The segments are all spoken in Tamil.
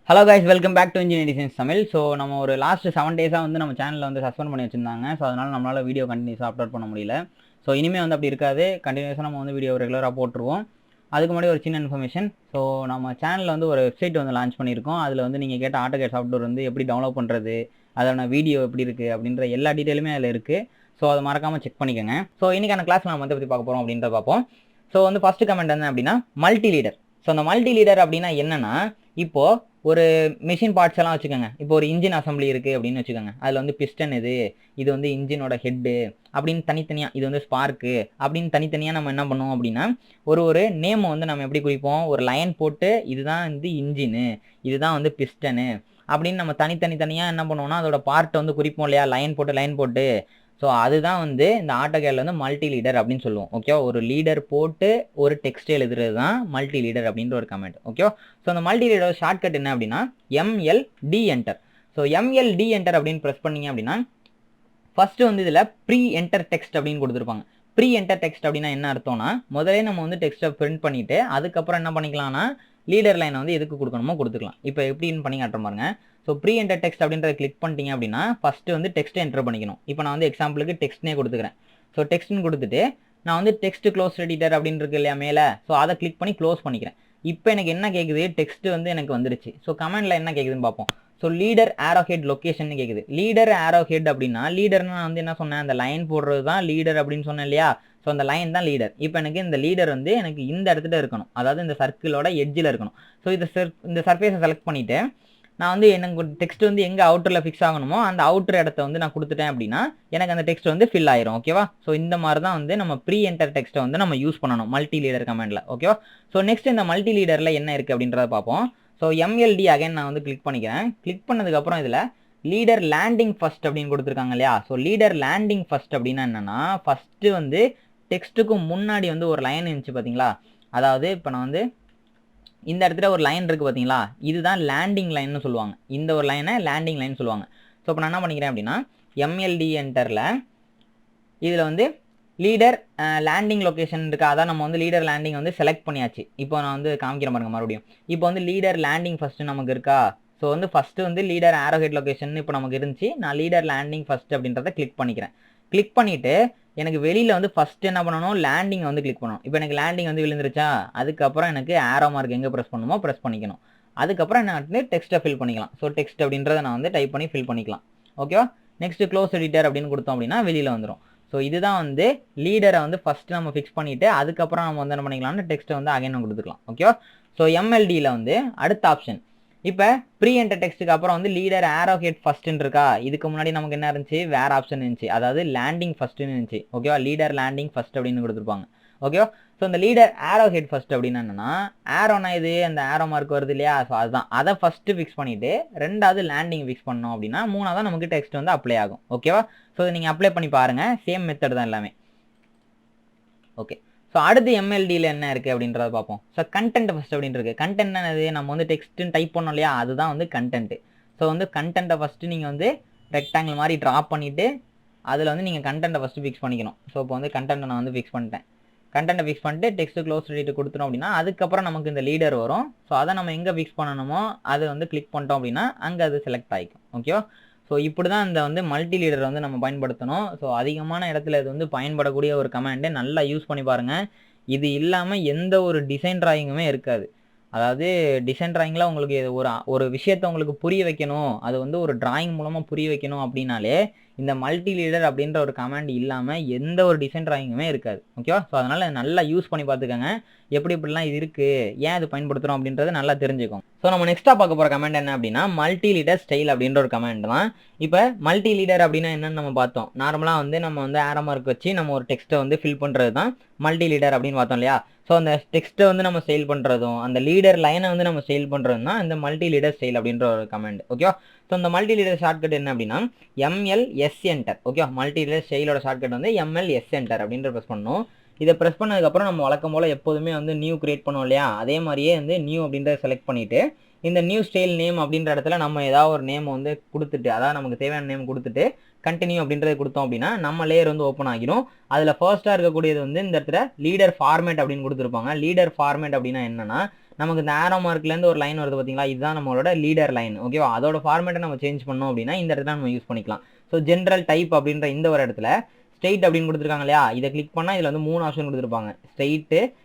Hello guys, welcome back to engineering designs Tamil. So நம்ம ஒரு லாஸ்ட் 7 டேஸாக வந்து நம்ம சேனலில் வந்து சஸ்பெண்ட் பண்ணி வச்சிருந்தாங்க. ஸோ அதனால் நம்மளால் வீடியோ கண்டினியூஸாக அப்லோட் பண்ண முடியல. ஸோ இனிமேல் வந்து அப்படி இருக்காது, கண்டினியூஸாக நம்ம வந்து வீடியோ ரெகுலராக போட்டுருவோம். அதுக்கு முன்னாடி ஒரு சின்ன இன்ஃபர்மேஷன். ஸோ நம்ம சேனலில் வந்து ஒரு வெப்சைட் வந்து லான்ச் பண்ணியிருக்கோம். அதில் வந்து நீங்கள் கேட்ட ஆட்டோகேட் சாஃப்ட்வேர் வந்து எப்படி டவுன்லோட் பண்ணுறது, அதோட வீடியோ எப்படி இருக்குது அப்படின்ற எல்லா டீட்டெயிலுமே அதில் இருக்குது. ஸோ அதை மறக்காமல் செக் பண்ணிக்கோங்க. ஸோ இன்றைக்கான கிளாஸ் நம்ம வந்து பற்றி பார்க்க போகிறோம் அப்படின்றத பார்ப்போம். ஸோ வந்து ஃபஸ்ட்டு கமெண்ட் என்ன அப்படின்னா மல்டி லீடர். ஸோ அந்த மல்டி லீடர் அப்படின்னா என்னன்னா, இப்போது ஒரு மிஷின் பார்ட்ஸ் எல்லாம் வச்சுக்கோங்க. இப்போ ஒரு இன்ஜின் அசம்பிளி இருக்குது அப்படின்னு வச்சுக்கோங்க. அதில் வந்து பிஸ்டன் இது வந்து இன்ஜினோட ஹெட்டு அப்படின்னு தனித்தனியாக, இது வந்து ஸ்பார்க்கு அப்படின்னு தனித்தனியாக நம்ம என்ன பண்ணுவோம் அப்படின்னா, ஒரு நேமை வந்து நம்ம எப்படி குறிப்போம், ஒரு லைன் போட்டு இதுதான் வந்து இன்ஜினு, இதுதான் வந்து பிஸ்டனு அப்படின்னு நம்ம தனித்தனியாக என்ன பண்ணுவோம்னா அதோட பார்ட்டை வந்து குறிப்போம் இல்லையா, லைன் போட்டு. ஸோ அதுதான் வந்து இந்த ஆட்டோகேடில் வந்து மல்டி லீடர் அப்படின்னு சொல்லுவோம். ஓகே, ஒரு லீடர் போட்டு ஒரு டெக்ஸ்ட் எழுதுறது தான் மல்டி லீடர் அப்படின்ற ஒரு கமெண்ட். ஓகே, ஸோ அந்த மல்டி லீடர் ஷார்ட்கட் என்ன அப்படின்னா MLD enter. So MLD enter அப்படின்னு ப்ரெஸ் பண்ணீங்க அப்படின்னா ஃபர்ஸ்ட் வந்து இதில் ப்ரீ என்டர் டெக்ஸ்ட் அப்படின்னு கொடுத்துருப்பாங்க. ப்ரீ என்டர் டெக்ஸ்ட் அப்படின்னா என்ன அர்த்தம்னா, முதலே நம்ம வந்து டெக்ஸ்ட்டை பிரிண்ட் பண்ணிட்டு அதுக்கப்புறம் என்ன பண்ணிக்கலாம்னா லீடர் லைனை வந்து எதுக்கு கொடுக்கணுமோ கொடுத்துக்கலாம். இப்போ எப்படின்னு பண்ணி காட்டுற பாருங்க. ஸோ ப்ரீ என்டர் டெக்ஸ்ட் அப்படின்றத கிளிக் பண்ணிட்டீங்க அப்படின்னா ஃபர்ஸ்ட் வந்து டெக்ஸ்ட் என்டர் பண்ணிக்கணும். இப்போ நான் வந்து எக்ஸாம்பிளுக்கு டெக்ஸ்ட்னே கொடுத்துக்கிறேன். ஸோ டெக்ஸ்ட்னு கொடுத்துட்டு நான் வந்து டெக்ஸ்ட் க்ளோஸ் எடிட்டர் அப்படின்னு இருக்கு இல்லையா மேலே, ஸோ அதை கிளிக் பண்ணி க்ளோஸ் பண்ணிக்கிறேன். இப்போ எனக்கு என்ன கேட்குது, டெக்ஸ்ட் வந்து எனக்கு வந்துருச்சு. ஸோ கமெண்ட்ல என்ன கேட்குதுன்னு பார்ப்போம். ஸோ லீடர் ஆரோ ஹெட் லொக்கேஷன் கேட்குது. லீடர் ஆரோ ஹெட் அப்படின்னா லீடர்னு நான் வந்து என்ன சொன்னேன், அந்த லைன் போடுறது தான் லீடர் அப்படின்னு சொன்னேன் இல்லையா. ஸோ அந்த லைன் தான் லீடர். இப்போ எனக்கு இந்த லீடர் வந்து எனக்கு இந்த இடத்துல இருக்கணும், அதாவது இந்த சர்க்கிளோட எட்ஜில் இருக்கணும். ஸோ இந்த சர்ஃபேஸை செலக்ட் பண்ணிவிட்டு நான் வந்து எனக்கு டெக்ஸ்ட் வந்து எங்கே அவுட்டரில் ஃபிக்ஸ் ஆகணுமோ அந்த அவுட்டர் இடத்த வந்து நான் கொடுத்துட்டேன் அப்படின்னா எனக்கு அந்த டெக்ஸ்ட் வந்து ஃபில் ஆயிரும். ஓகேவா. ஸோ இந்த மாதிரி தான் வந்து நம்ம ப்ரீ என்டர் டெக்ஸ்ட்டை வந்து நம்ம யூஸ் பண்ணணும் மல்டி லீடர் கமெண்டில். ஓகேவா. ஸோ நெக்ஸ்ட் இந்த மல்டி லீடரில் என்ன இருக்குது அப்படின்றத பார்ப்போம். ஸோ MLD அகைன் நான் வந்து கிளிக் பண்ணிக்கிறேன். கிளிக் பண்ணதுக்கப்புறம் இதில் லீடர் லேண்டிங் ஃபர்ஸ்ட் அப்படின்னு கொடுத்துருக்காங்க இல்லையா. ஸோ லீடர் லேண்டிங் ஃபர்ஸ்ட் அப்படின்னா என்னன்னா, ஃபர்ஸ்ட் வந்து டெக்ஸ்ட்டுக்கு முன்னாடி வந்து ஒரு லைன் இருந்துச்சு பார்த்தீங்களா. அதாவது இப்போ நான் வந்து இந்த இடத்துல ஒரு லைன் இருக்குது பார்த்தீங்களா, இதுதான் லேண்டிங் லைன்னு சொல்லுவாங்க. இந்த ஒரு லைனை லேண்டிங் லைன் சொல்லுவாங்க. ஸோ இப்போ நான் என்ன பண்ணிக்கிறேன் அப்படின்னா MLD என்டரில் இதில் வந்து லீடர் லேண்டிங் லொக்கேஷன் இருக்கா, அதான் நம்ம வந்து லீடர் லேண்டிங் வந்து செலக்ட் பண்ணியாச்சு. இப்போ நான் வந்து காமிக்கிற பாருங்க மறுபடியும். இப்போ வந்து லீடர் லேண்டிங் ஃபர்ஸ்ட் நமக்கு இருக்கா. ஸோ வந்து ஃபர்ஸ்ட் வந்து லீடர் ஆரோஹெட் லொக்கேஷன் இப்போ நமக்கு இருந்துச்சு. நான் லீடர் லேண்டிங் ஃபர்ஸ்ட் அப்படின்றத கிளிக் பண்ணிக்கிறேன். கிளிக் பண்ணிவிட்டு எனக்கு வெளியில் வந்து ஃபர்ஸ்ட் என்ன பண்ணணும், லேண்டிங் வந்து கிளிக் பண்ணணும். இப்போ எனக்கு லேண்டிங் வந்து விழுந்துருச்சா, அதுக்கப்புறம் எனக்கு ஆரோ மார்க் எங்கே ப்ரெஸ் பண்ணணுமோ ப்ரெஸ் பண்ணிக்கணும். அதுக்கப்புறம் என்ன வந்து டெக்ஸ்ட்டை ஃபில் பண்ணிக்கலாம். ஸோ டெக்ஸ்ட் அப்படின்றத நான் வந்து டைப் பண்ணி ஃபில் பண்ணிக்கலாம். ஓகேவா. நெக்ஸ்ட் க்ளோஸ் எடிட்டர் அப்படின்னு கொடுத்தோம் அப்படின்னா வெளியில் வந்துடும். ஸோ இதுதான் வந்து லீடரை வந்து ஃபர்ஸ்ட் நம்ம ஃபிக்ஸ் பண்ணிவிட்டு அதுக்கப்புறம் நம்ம வந்து என்ன பண்ணிக்கலாம்னு டெக்ஸ்ட்டை வந்து அகைன் கொடுத்துக்கலாம். ஓகேவா. ஸோ MLDயில் வந்து அடுத்த ஆப்ஷன் இப்போ ப்ரீ என்டர் டெக்ஸ்ட்டுக்கு அப்புறம் வந்து லீடர் ஆரோ ஹெட் ஃபர்ஸ்ட்னு இருக்கா. இதுக்கு முன்னாடி நமக்கு என்ன இருந்துச்சு, வேற ஆப்ஷன் இருந்துச்சு, அதாவது லேண்டிங் ஃபர்ஸ்ட்னு இருந்துச்சு. ஓகேவா. லீடர் லேண்டிங் ஃபர்ஸ்ட் அப்படின்னு கொடுத்துருப்பாங்க. ஓகேவா. ஸோ இந்த லீடர் ஆரோ ஹெட் ஃபர்ஸ்ட் அப்படின்னா என்னன்னா, ஆரோனா இது அந்த ஆரோ மார்க் வருது இல்லையா. ஸோ அதுதான், அதை ஃபர்ஸ்ட் ஃபிக்ஸ் பண்ணிட்டு ரெண்டாவது லேண்டிங் ஃபிக்ஸ் பண்ணோம் அப்படின்னா மூணாவது நமக்கு டெக்ஸ்ட் வந்து அப்ளை ஆகும். ஓகேவா. ஸோ நீங்கள் அப்ளை பண்ணி பாருங்க, சேம் மெத்தட் தான் எல்லாமே. ஓகே. ஸோ அடுத்து MLDயில் என்ன இருக்குது அப்படின்றத பார்ப்போம். ஸோ கண்டென்ட் ஃபஸ்ட் அப்படின்னு இருக்குது. கண்டென்ட் என்னது, நம்ம வந்து டெக்ஸ்ட்டுன்னு டைப் பண்ணோம் இல்லையா, அதுதான் வந்து கண்டென்ட்டு. ஸோ வந்து கண்டென்ட்டை ஃபஸ்ட்டு நீங்கள் வந்து ரெக்டாங்கிள் மாதிரி ட்ரா பண்ணிவிட்டு அதில் வந்து நீங்கள் கண்டென்ட்டை ஃபஸ்ட்டு ஃபிக்ஸ் பண்ணிக்கணும். ஸோ இப்போ வந்து கண்டென்ட்டை நான் வந்து ஃபிக்ஸ் பண்ணிட்டேன். கண்டென்ட்டை ஃபிக்ஸ் பண்ணிட்டு டெக்ஸ்ட் க்ளோஸ் எடிட் கொடுத்துட்டோம் அப்படின்னா அதுக்கப்புறம் நமக்கு இந்த லீடர் வரும். ஸோ அதை நம்ம எங்கே ஃபிக்ஸ் பண்ணணுமோ அதை வந்து கிளிக் பண்ணிட்டோம் அப்படின்னா அங்கே அது செலக்ட் ஆகிக்கும். ஓகேவா. ஸோ இப்படி தான் இந்த வந்து மல்டி லீடர் வந்து நம்ம பயன்படுத்தணும். ஸோ அதிகமான இடத்துல இது வந்து பயன்படக்கூடிய ஒரு கமாண்டு, நல்லா யூஸ் பண்ணி பாருங்கள். இது இல்லாமல் எந்த ஒரு டிசைன் ட்ராயிங்குமே இருக்காது. அதாவது டிசைன் ட்ராயிங்கில் உங்களுக்கு ஒரு விஷயத்தை உங்களுக்கு புரிய வைக்கணும், அது வந்து ஒரு டிராயிங் மூலமாக புரிய வைக்கணும் அப்படின்னாலே இந்த மல்டி லீடர் அப்படின்ற ஒரு கமாண்ட் இல்லாமல் எந்த ஒரு டிசைன் ட்ராயிங்குமே இருக்காது. ஓகேவா. ஸோ அதனால் நல்லா யூஸ் பண்ணி பார்த்துக்கோங்க. எப்படிலாம் இது இருக்குது, ஏன் இது பயன்படுத்துகிறோம் அப்படின்றத நல்லா தெரிஞ்சுக்கும். ஸோ நம்ம நெக்ஸ்ட்டாக பார்க்க போகிற கமெண்ட் என்ன அப்படின்னா மல்டி லீடர் ஸ்டைல் அப்படின்ற ஒரு கமெண்ட் தான். இப்போ மல்டி லீடர் அப்படின்னா என்னன்னு நம்ம பார்த்தோம். நார்மலாக வந்து நம்ம வந்து ஆரோ மார்க் வச்சு நம்ம ஒரு டெக்ஸ்ட்டை வந்து ஃபில் பண்ணுறது தான் மல்டி லீடர் அப்படின்னு பார்த்தோம் இல்லையா. ஸோ அந்த டெக்ஸ்ட்டை வந்து நம்ம சேல் பண்ணுறதும் அந்த லீடர் லைனை வந்து நம்ம சேல் பண்ணுறதும் தான் இந்த மல்டி லீடர் ஸ்டைல் அப்படின்ற ஒரு கமெண்ட். ஓகேவா. ஸோ இந்த மல்டி லீடர் ஷார்ட்கட் என்ன அப்படின்னா MLS என்டர். ஓகேவா. மல்டி லீடர் ஸ்டைலோட ஷார்ட்கட் வந்து MLS என்டர் அப்படின்ற ப்ரெஸ் பண்ணணும். இதை ப்ரெஸ் பண்ணதுக்கப்புறம் நம்ம வழக்கம் போல் எப்போதுமே வந்து நியூ கிரியேட் பண்ணுவோம் இல்லையா, அதே மாதிரியே வந்து நியூ அப்படின்றத செலக்ட் பண்ணிவிட்டு இந்த நியூ ஸ்டைல் நேம் அப்படின்ற இடத்துல நம்ம ஏதாவது ஒரு நேம் வந்து கொடுத்துட்டு, அதாவது நமக்கு தேவையான நேம் கொடுத்துட்டு கண்டினியூ அப்படின்றத கொடுத்தோம் அப்படின்னா நம்ம லேயர் வந்து ஓப்பன் ஆகிடும். அதில் ஃபர்ஸ்ட்டாக இருக்கக்கூடியது வந்து இந்த இடத்துல லீடர் ஃபார்மேட் அப்படின்னு கொடுத்துருப்பாங்க. லீடர் ஃபார்மேட் அப்படின்னா என்னன்னா, நமக்கு இந்த ஆரோ மார்க்லேருந்து ஒரு லைன் வருது பார்த்தீங்களா, இதுதான் நம்மளோட லீடர் லைன். ஓகேவா, அதோட ஃபார்மேட்டை நம்ம சேஞ்ச் பண்ணோம் அப்படின்னா இந்த இடத்துல நம்ம யூஸ் பண்ணிக்கலாம். ஸோ ஜென்ரல் டைப் அப்படின்ற இந்த ஒரு இடத்துல ஸ்ட்ரெயிட் அப்படின்னு கொடுத்துருக்காங்க இல்லையா, இதை கிளிக் பண்ணால் இதில் வந்து 3 ஆப்ஷன் கொடுத்துருப்பாங்க. ஸ்ட்ரெயிட்டு,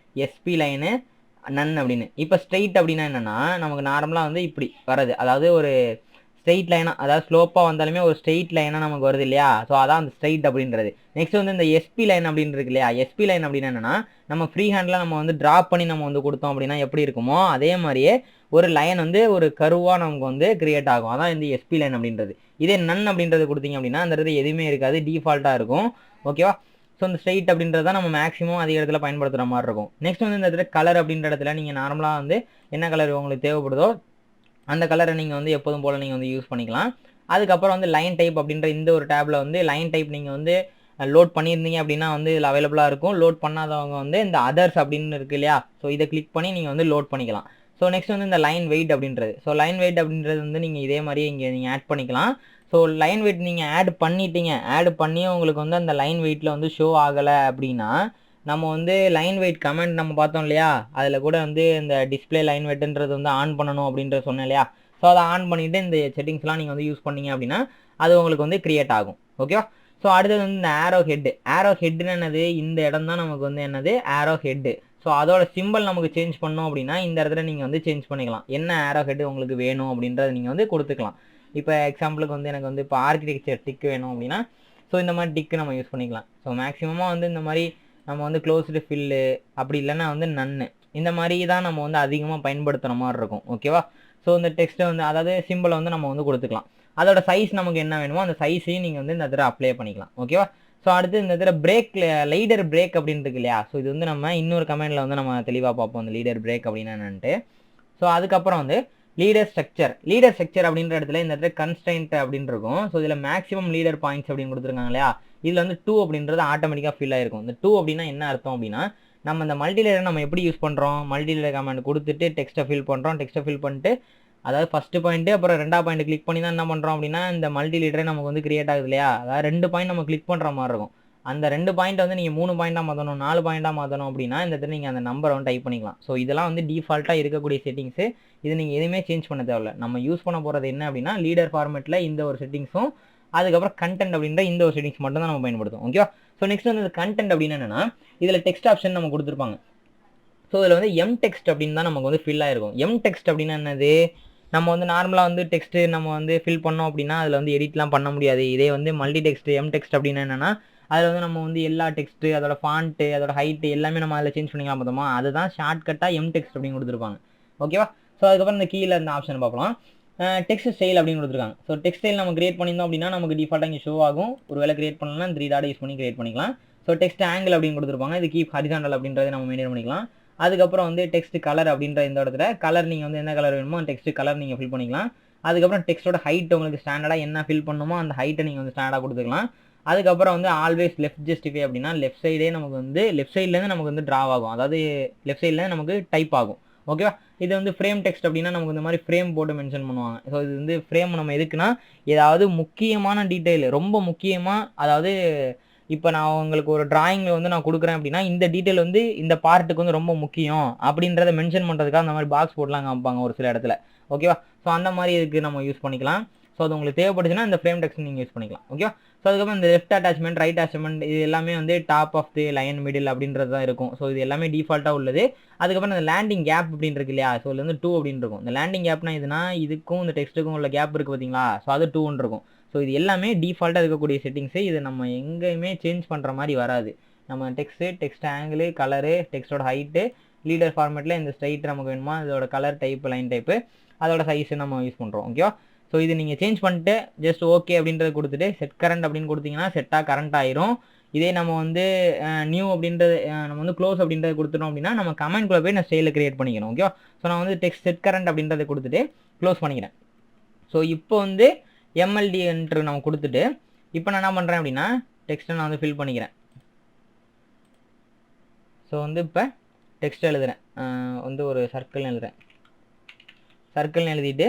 எஸ்பி லைனு, நன் அப்படின்னு. இப்போ ஸ்ட்ரெயிட் அப்படின்னா என்னன்னா, நமக்கு நார்மலாக வந்து இப்படி வரது, அதாவது ஒரு ஸ்ட்ரெயிட் லைனாக, அதாவது ஸ்லோப்பாக வந்தாலுமே ஒரு ஸ்ட்ரெயிட் லைனாக நமக்கு வருது இல்லையா, ஸோ அதான் அந்த ஸ்ட்ரெயிட் அப்படின்றது. நெக்ஸ்ட் வந்து இந்த எஸ்பி லைன் அப்படின்னு இருக்கு இல்லையா, எஸ்பி லைன் அப்படின்னா என்னன்னா, நம்ம ஃப்ரீ ஹேண்டில் நம்ம வந்து ட்ராப் பண்ணி நம்ம வந்து கொடுத்தோம் அப்படின்னா எப்படி இருக்குமோ அதே மாதிரியே ஒரு லைன் வந்து ஒரு கருவாக நமக்கு வந்து கிரியேட் ஆகும். அதான் இந்த எஸ்பி லைன் அப்படின்றது. இதே நன் அப்படின்றது கொடுத்தீங்க அப்படின்னா அந்த இடத்துல எதுவுமே இருக்காது, டிஃபால்ட்டாக இருக்கும். ஓகேவா, ஸோ இந்த ஸ்ட்ரெயிட் அப்படின்றது தான் நம்ம மேக்ஸிமம் அதிக இடத்துல பயன்படுத்துகிற மாதிரி இருக்கும். நெக்ஸ்ட் வந்து இந்த இடத்துல கலர் அப்படின்ற இடத்துல நீங்கள் நார்மலாக வந்து என்ன கலர் உங்களுக்கு தேவைப்படுதோ அந்த கலரை நீங்கள் வந்து எப்போதும் போல் நீங்கள் வந்து யூஸ் பண்ணிக்கலாம். அதுக்கப்புறம் வந்து லைன் டைப் அப்படின்ற இந்த ஒரு டேப்பில் வந்து லைன் டைப் நீங்கள் வந்து லோட் பண்ணியிருந்தீங்க அப்படின்னா வந்து இதில் அவைலபிளாக இருக்கும். லோட் பண்ணாதவங்க வந்து இந்த அதர்ஸ் அப்படின்னு இருக்கு இல்லையா, ஸோ இதை கிளிக் பண்ணி நீங்கள் வந்து லோட் பண்ணிக்கலாம். ஸோ நெக்ஸ்ட் வந்து இந்த லைன் வெயிட் அப்படின்றது. ஸோ லைன் வெயிட் அப்படின்றது வந்து நீங்கள் இதே மாதிரி இங்கே நீங்கள் ஆட் பண்ணிக்கலாம். ஸோ லைன் வெயிட் நீங்கள் ஆட் பண்ணிட்டீங்க, ஆட் பண்ணி உங்களுக்கு வந்து அந்த லைன் வெயிட்டில் வந்து ஷோ ஆகலை அப்படின்னா நம்ம வந்து லைன் வெயிட் கமெண்ட் நம்ம பார்த்தோம் இல்லையா, அதில் கூட வந்து இந்த டிஸ்பிளே லைன் வெயிட்ன்றது வந்து ஆன் பண்ணணும் அப்படின்ற சொன்னேன் இல்லையா, ஸோ அதை ஆன் பண்ணிவிட்டு இந்த செட்டிங்ஸ்லாம் நீங்கள் வந்து யூஸ் பண்ணீங்க அப்படின்னா அது உங்களுக்கு வந்து கிரியேட் ஆகும். ஓகேவா, ஸோ அடுத்தது வந்து இந்த ஆரோ ஹெட்டு. ஆரோ ஹெட்டுன்னு என்னது, இந்த இடம் தான் நமக்கு வந்து என்னது ஆரோ ஹெட்டு. ஸோ அதோட சிம்பிள் நமக்கு சேஞ்ச் பண்ணோம் அப்படின்னா இந்த இடத்துல நீங்கள் வந்து சேஞ்ச் பண்ணிக்கலாம். என்ன ஆரோ ஹெட்டு உங்களுக்கு வேணும் அப்படின்றத நீங்கள் வந்து கொடுத்துக்கலாம். இப்போ எக்ஸாம்பிளுக்கு வந்து எனக்கு வந்து இப்போ ஆர்கிடெக்சர் டிக் வேணும் அப்படின்னா ஸோ இந்த மாதிரி டிக்கு நம்ம யூஸ் பண்ணிக்கலாம். ஸோ மேக்ஸிமமாக வந்து இந்த மாதிரி நம்ம வந்து க்ளோஸ்டு ஃபில்லு அப்படி இல்லைன்னா வந்து நன்னு, இந்த மாதிரி தான் நம்ம வந்து அதிகமாக பயன்படுத்துகிற மாதிரி இருக்கும். ஓகேவா, ஸோ இந்த டெக்ஸ்ட்டை வந்து அதாவது சிம்பிளை வந்து நம்ம வந்து கொடுத்துக்கலாம். அதோட சைஸ் நமக்கு என்ன வேணுமோ அந்த சைஸையும் நீங்கள் வந்து இந்த இடத்துல அப்ளை பண்ணிக்கலாம். ஓகேவா, ஸோ அடுத்து இந்த இடத்துல பிரேக், லீடர் பிரேக் அப்படின்னு இருக்கு இல்லையா, ஸோ இது வந்து நம்ம இன்னொரு கமெண்டில் வந்து நம்ம தெளிவாக பார்ப்போம் இந்த லீடர் பிரேக் அப்படின்னா என்னன்ட்டு. ஸோ அதுக்கப்புறம் வந்து லீடர் ஸ்ட்ரக்சர். லீடர் ஸ்ட்ரக்சர் அப்படின்ற இடத்துல இந்த இடத்துல கன்ஸ்டன்ட் அப்படின்னு இருக்கும். ஸோ இதில் மேக்ஸிமம் லீடர் பாயிண்ட்ஸ் அப்படின்னு கொடுத்துருக்காங்க இல்லையா, இதில் வந்து 2 அப்படின்றது ஆட்டோமேட்டிக்காக ஃபில் ஆயிருக்கும். இந்த 2 அப்படின்னா என்ன அர்த்தம் அப்படின்னா, நம்ம இந்த மல்டிலேயரை நம்ம எப்படி யூஸ் பண்ணுறோம், மல்டிலேயர் கமெண்ட் கொடுத்துட்டு டெக்ஸ்ட்டை ஃபில் பண்ணுறோம். டெக்ஸ்ட்டை ஃபில் பண்ணிட்டு அதாவது ஃபஸ்ட்டு பாயிண்ட்டு அப்புறம் 2ஆவது பாயிண்ட் கிளிக் பண்ணி தான் என்ன பண்ணுறோம் அப்படின்னா இந்த மல்டிலேயரே நமக்கு வந்து கிரியேட் ஆகுது இல்லையா, அதாவது 2 பாயிண்ட் நம்ம கிளிக் பண்ணுற மாதிரி இருக்கும். அந்த 2 பாயிண்ட் வந்து நீங்கள் 3 பாயிண்டாக மாற்றணும், 4 பாயிண்டாக மாற்றணும் அப்படின்னா இந்த இடத்துல நீங்கள் அந்த நம்பரை வந்து டைப் பண்ணிக்கலாம். ஸோ இதெல்லாம் வந்து டிஃபால்ட்டாக இருக்கக்கூடிய செட்டிங்ஸு. இது நீங்கள் எதுவுமே சேஞ்ச் பண்ண தேவையில்ல. நம்ம யூஸ் பண்ண போகிறது என்ன அப்படின்னா லீடர் ஃபார்மேட்டில் இந்த ஒரு செட்டிங்ஸும் அதுக்கப்புறம் கண்டென்ட் அப்படின்ற இந்த ஒரு செட்டிங்ஸ் மட்டும் தான் நம்ம பயன்படுத்தும். ஓகேவா, ஸோ நெக்ஸ்ட் வந்து இந்த கண்டென்ட் அப்படின்னு என்னன்னா இதில் டெக்ஸ்ட் ஆப்ஷன் நம்ம கொடுத்துருப்பாங்க. ஸோ இதில் வந்து எம் டெக்ஸ்ட் அப்படின்னு தான் நமக்கு வந்து ஃபில் ஆயிருக்கும். எம் டெக்ஸ்ட் அப்படின்னா என்னது, நம்ம வந்து நார்மலாக வந்து டெக்ஸ்ட்டு நம்ம வந்து ஃபில் பண்ணோம் அப்படின்னா அதில் வந்து எடிட்லாம் பண்ண முடியாது. இதே வந்து மல்டி டெக்ஸ்ட் எம் டெக்ஸ்ட் அப்படின்னா என்னன்னா அதில் வந்து நம்ம வந்து எல்லா டெக்ஸ்ட்டு அதோட ஃபாண்ட்டு அதோட ஹைட்டு எல்லாமே நம்ம அதில் சேஞ்ச் பண்ணிக்கலாம் பார்த்தோமா, அதுதான் ஷார்ட்கட்டாக எம் டெக்ஸ்ட் அப்படின்னு கொடுத்துருப்பாங்க. ஓகேவா, ஸோ அதுக்கப்புறம் இந்த கீழே இந்த ஆப்ஷன் பார்க்கலாம். டெக்ஸ்ட் ஸ்டைல் அப்படின்னு கொடுத்துருக்காங்க. ஸோ டெக்ஸ்ட் ஸ்டைல் நம்ம கிரியேட் பண்ணியிருந்தோம் அப்படின்னா நமக்கு டிஃபால்ட்டாக இங்கே ஷோ ஆகும். ஒரு வேலை கிரியேட் பண்ணலாம் 3 டாட் யூஸ் பண்ணி கிரியேட் பண்ணிக்கலாம். ஸோ டெக்ஸ்ட் ஆங்கிள் அப்படின்னு கொடுத்துருப்பாங்க. இது கீப் ஹரிசாண்டல் அப்படின்றத நம்ம மெயின்டைன் பண்ணிக்கலாம். அதுக்கப்புறம் வந்து டெக்ஸ்ட் கலர் அப்படின்ற இந்த இடத்துல கலர் நீங்கள் வந்து என்ன கலர் வேணுமோ டெக்ஸ்ட் கலர் நீங்கள் ஃபில் பண்ணிக்கலாம். அதுக்கப்புறம் டெக்ஸ்ட்டோட ஹைட் உங்களுக்கு ஸ்டாண்டர்டாக என்ன ஃபில் பண்ணுமோ அந்த ஹைட்டை நீங்கள் வந்து ஸ்டாண்டர்டாக கொடுத்துக்கலாம். அதுக்கப்புறம் வந்து ஆல்வேஸ் லெஃப்ட் ஜஸ்டிஃபை அப்படின்னா லெஃப்ட் சைடே நமக்கு வந்து லெஃப்ட் சைட்லேருந்து நமக்கு வந்து ட்ரா ஆகும், அதாவது லெஃப்ட் சைட்லேருந்து நமக்கு டைப் ஆகும். ஓகேவா, இது வந்து ஃப்ரேம் டெக்ஸ்ட் அப்படின்னா நமக்கு இந்த மாதிரி ஃப்ரேம் போட்டு மென்ஷன் பண்ணுவாங்க. ஸோ இது வந்து ஃப்ரேம் நம்ம எதுக்குன்னா ஏதாவது முக்கியமான டீட்டெயில் ரொம்ப முக்கியமாக, அதாவது இப்போ நான் உங்களுக்கு ஒரு டிராயிங்கில் வந்து நான் கொடுக்குறேன் அப்படின்னா இந்த டீட்டெயில் வந்து இந்த பார்ட்டுக்கு வந்து ரொம்ப முக்கியம் அப்படின்றத மென்ஷன் பண்ணுறதுக்காக அந்த மாதிரி பாக்ஸ் போட்டுலாம் காமிப்பாங்க ஒரு சில இடத்துல. ஓகேவா, ஸோ அந்த மாதிரி இதுக்கு நம்ம யூஸ் பண்ணிக்கலாம். ஸோ அது உங்களுக்கு தேவைப்படுச்சுன்னா இந்த ஃப்ரேம் டெக்ஸ்ட் நீங்கள் யூஸ் பண்ணிக்கலாம். ஓகேவா, ஸோ அதுக்கப்புறம் இந்த லெஃப்ட் அட்டாச்மெண்ட் ரைட் அட்டாச்மெண்ட் இது எல்லாமே வந்து top of the line middle அப்படின்றது தான் இருக்கும். ஸோ இது எல்லாமே டிஃபால்ட்டாக உள்ளது. அதுக்கப்புறம் இந்த லேண்டிங் கேப் அப்படின்னு இருக்கு இல்லையா, ஸோ இதுல வந்து 2 அப்படின்னு இருக்கும். இந்த லேண்டிங் கேப்னா இதுனா இதுக்கும் இந்த டெக்ஸ்ட்டுக்கும் உள்ள கேப் இருக்குது பார்த்தீங்களா, ஸோ அது 2 இருக்கும். ஸோ இது எல்லாமே டிஃபால்ட்டாக இருக்கக்கூடிய செட்டிங்ஸு. இது நம்ம எங்கேயுமே சேஞ்ச் பண்ணுற மாதிரி வராது. நம்ம டெக்ஸ்ட் ஆங்கிள் கலரு டெக்ஸ்ட்டோட ஹைட்டு லீடர் ஃபார்மேட்டில் இந்த ஸ்ட்ரைட் நமக்கு வேணுமா இதோட கலர் டைப்பு லைன் டைப்பு அதோட சைஸு நம்ம யூஸ் பண்ணுறோம். ஓகேவா, ஸோ இது நீங்கள் சேஞ்ச் பண்ணிட்டு ஜஸ்ட் ஓகே அப்படின்றத கொடுத்துட்டு செட் கரண்ட் அப்படின்னு கொடுத்தீங்கன்னா செட்டாக கரண்ட் ஆயிரும். இதே நம்ம வந்து நியூ அப்படின்றது நம்ம வந்து க்ளோஸ் அப்படின்றத கொடுத்துட்டோம் அப்படின்னா நம்ம கமெண்ட்குள்ளே போய் நான் ஸ்டைலில் கிரியேட் பண்ணிக்கணும். ஓகேவா, ஸோ நான் வந்து டெக்ஸ்ட் செட் கரண்ட் அப்படின்றத கொடுத்துட்டு க்ளோஸ் பண்ணிக்கிறேன். ஸோ இப்போ வந்து எம்எல்டி என்று நம்ம கொடுத்துட்டு இப்போ நான் என்ன பண்ணுறேன் அப்படின்னா டெக்ஸ்ட்டை நான் வந்து ஃபில் பண்ணிக்கிறேன். ஸோ வந்து இப்போ டெக்ஸ்ட் எழுதுகிறேன், வந்து ஒரு சர்க்கிள் எழுதுகிறேன். சர்க்கிள்னு எழுதிட்டு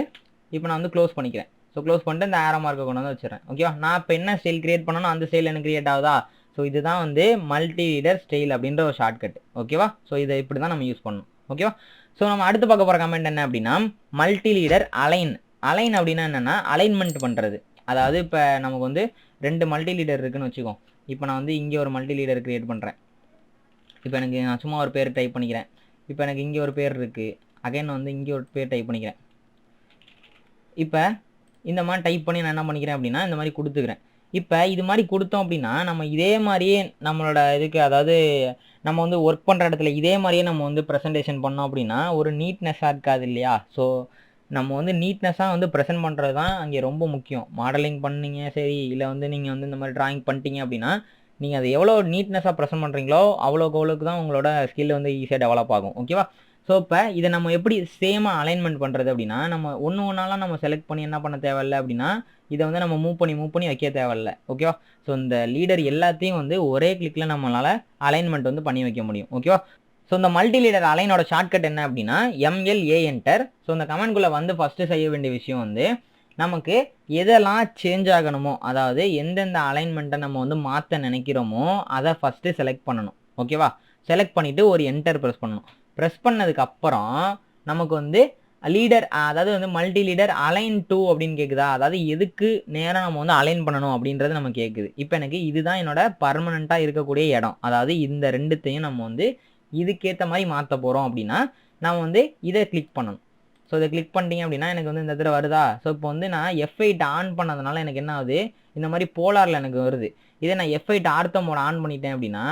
இப்போ நான் வந்து க்ளோஸ் பண்ணிக்கிறேன். ஸோ க்ளோஸ் பண்ணிட்டு இந்த ஆரோ மார்க்கை கொண்டு வந்து வச்சுறேன். ஓகேவா? நான் இப்போ என்ன ஸ்டைல் கிரியேட் பண்ணணும் அந்த ஸ்டைல் எனக்கு கிரியேட் ஆகுதா? ஸோ இதுதான் வந்து மல்டி லீடர் ஸ்டைல் அப்படின்ற ஒரு ஷார்ட்கட். ஓகேவா? ஸோ இதை இப்படி தான் நம்ம யூஸ் பண்ணணும். ஓகேவா? ஸோ நம்ம அடுத்து பார்க்க போகிற கமெண்ட் என்ன அப்படின்னா மல்டி லீடர் அலைன். அலைன் அப்படின்னா என்னென்னா அலைன்மெண்ட் பண்ணுறது. அதாவது இப்போ நமக்கு வந்து 2 மல்டி லீடர் இருக்குன்னு வச்சுக்கோம். இப்போ நான் வந்து இங்கே ஒரு மல்டி லீடர் கிரியேட் பண்ணுறேன். இப்போ எனக்கு நான் சும்மா ஒரு பேர் டைப் பண்ணிக்கிறேன். இப்போ எனக்கு இங்கே ஒரு பேர் இருக்குது. அகைன் வந்து இங்கே ஒரு பேர் டைப் பண்ணிக்கிறேன். இப்போ இந்த மாதிரி டைப் பண்ணி நான் என்ன பண்ணிக்கிறேன் அப்படின்னா இந்த மாதிரி கொடுத்துக்கிறேன். இப்போ இது மாதிரி கொடுத்தோம் அப்படின்னா நம்ம இதே மாதிரியே நம்மளோட இதுக்கு அதாவது நம்ம வந்து ஒர்க் பண்ணுற இடத்துல இதே மாதிரியே நம்ம வந்து ப்ரெசன்டேஷன் பண்ணோம் அப்படின்னா ஒரு நீட்னஸாக இருக்காது இல்லையா? ஸோ நம்ம வந்து நீட்னஸாக வந்து ப்ரெசென்ட் பண்ணுறது தான் அங்கே ரொம்ப முக்கியம். மாடலிங் பண்ணீங்க சரி, இல்லை வந்து நீங்கள் வந்து இந்த மாதிரி ட்ராயிங் பண்ணிட்டீங்க அப்படின்னா நீங்கள் அதை எவ்வளோ நீட்னஸாக ப்ரெசென்ட் பண்ணுறீங்களோ அவ்வளோக்கு தான் உங்களோட ஸ்கில் வந்து ஈஸியாக டெவலப் ஆகும். ஓகேவா? ஸோ இப்போ இதை நம்ம எப்படி சேமாக அலைன்மெண்ட் பண்ணுறது அப்படின்னா நம்ம ஒன்றாலாம் நம்ம செலக்ட் பண்ணி என்ன பண்ண தேவையில்லை அப்படின்னா இதை வந்து நம்ம மூவ் பண்ணி வைக்க தேவையில்லை. ஓகேவா? ஸோ இந்த லீடர் எல்லாத்தையும் வந்து ஒரே கிளிக்கில் நம்மளால் அலைன்மெண்ட் வந்து பண்ணி வைக்க முடியும். ஓகேவா? ஸோ இந்த மல்டி லீடர் அலைனோட ஷார்ட்கட் என்ன அப்படின்னா MLA என்டர். ஸோ இந்த கமெண்ட்குள்ளே வந்து ஃபஸ்ட்டு செய்ய வேண்டிய விஷயம் வந்து நமக்கு எதெல்லாம் சேஞ்ச் ஆகணுமோ அதாவது எந்தெந்த அலைன்மெண்ட்டை நம்ம வந்து மாற்ற நினைக்கிறோமோ அதை ஃபஸ்ட்டு செலக்ட் பண்ணணும். ஓகேவா? செலக்ட் பண்ணிவிட்டு ஒரு என்டர் ப்ரெஸ் பண்ணணும். ப்ரெஸ் பண்ணதுக்கப்புறம் நமக்கு வந்து லீடர் அதாவது வந்து மல்டி லீடர் அலைன் டு அப்படின்னு கேட்குதா? அதாவது எதுக்கு நேராக நம்ம வந்து அலைன் பண்ணணும் அப்படின்றது நம்ம கேட்குது. இப்போ எனக்கு இதுதான் என்னோட பர்மனெண்ட்டாக இருக்கக்கூடிய இடம். அதாவது இந்த ரெண்டுத்தையும் நம்ம வந்து இதுக்கேற்ற மாதிரி மாற்ற போகிறோம் அப்படின்னா நம்ம வந்து இதை கிளிக் பண்ணணும். ஸோ இதை கிளிக் பண்ணிட்டீங்க அப்படின்னா எனக்கு வந்து இந்த இடத்துல வருதா? ஸோ இப்போ வந்து நான் F8 ஆன் பண்ணதுனால எனக்கு என்ன ஆகுது? இந்த மாதிரி போலாரில் எனக்கு வருது. இதே நான் F8 ஆர்த்தோ மோட் ஆன் பண்ணிட்டேன் அப்படின்னா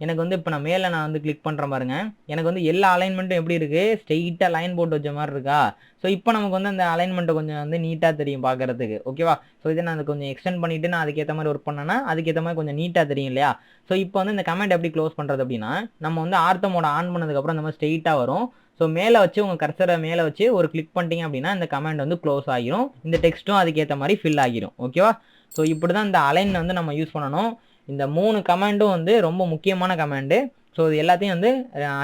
எனக்கு வந்து இப்போ நான் மேலே நான் வந்து கிளிக் பண்ணுற பாருங்க, எனக்கு வந்து எல்லா அலைன்மெண்ட்டும் எப்படி இருக்குது? ஸ்ட்ரெயிட்டாக லைன் போட்டு வச்ச மாதிரி இருக்கா? ஸோ இப்போ நமக்கு வந்து அந்த அலைன்மெண்ட்டை கொஞ்சம் வந்து நீட்டாக தெரியும் பார்க்குறதுக்கு. ஓகேவா? ஸோ இதை நான் கொஞ்சம் எக்ஸ்டெண்ட் பண்ணிவிட்டு நான் அதுக்கேற்ற மாதிரி ஒர்க் பண்ணேன்னா அதுக்கேற்ற மாதிரி கொஞ்சம் நீட்டாக தெரியும் இல்லையா? ஸோ இப்போ வந்து இந்த கமெண்ட் எப்படி க்ளோஸ் பண்ணுறது அப்படின்னா நம்ம வந்து ஆர்த்தோ மோட் ஆன் பண்ணதுக்கப்புறம் இந்த மாதிரி ஸ்ட்ரெயிட்டாக வரும். ஸோ மேலே வச்சு உங்கள் கர்சரை மேலே வச்சு ஒரு கிளிக் பண்ணிட்டீங்க அப்படின்னா இந்த கமெண்ட் வந்து க்ளோஸ் ஆகிரும். இந்த டெக்ஸ்ட்டும் அதுக்கேற்ற மாதிரி ஃபில் ஆகிரும். ஓகேவா? ஸோ இப்படி தான் இந்த அலைன் வந்து நம்ம யூஸ் பண்ணணும். இந்த 3 கமெண்டும் வந்து ரொம்ப முக்கியமான கமெண்டு. ஸோ இது எல்லாத்தையும் வந்து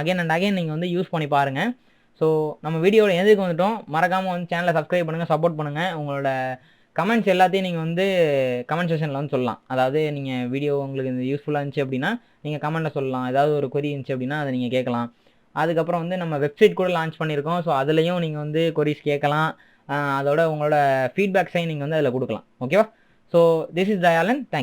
அகைன் அண்ட் அகைன் நீங்கள் வந்து யூஸ் பண்ணி பாருங்கள். ஸோ நம்ம வீடியோவில் எதுக்கு வந்துட்டோம் மறக்காமல் வந்து சேனலை சப்ஸ்கிரைப் பண்ணுங்கள், சப்போர்ட் பண்ணுங்கள். உங்களோட கமெண்ட்ஸ் எல்லாத்தையும் நீங்கள் வந்து கமெண்ட் செக்ஷனில் வந்து சொல்லலாம். அதாவது நீங்கள் வீடியோ உங்களுக்கு இந்த யூஸ்ஃபுல்லாக இருந்துச்சு அப்படின்னா நீங்கள் கமெண்ட்டில் சொல்லலாம். ஏதாவது ஒரு கொரி இருந்துச்சு அப்படின்னா அதை நீங்கள் கேட்கலாம். அதுக்கப்புறம் வந்து நம்ம வெப்சைட் கூட லான்ச் பண்ணியிருக்கோம். ஸோ அதுலேயும் நீங்கள் வந்து கொரிஸ் கேட்கலாம். அதோட உங்களோட ஃபீட்பேக்ஸையும் நீங்கள் வந்து அதில் கொடுக்கலாம். ஓகேவா? So this is Dayalan. Thank you.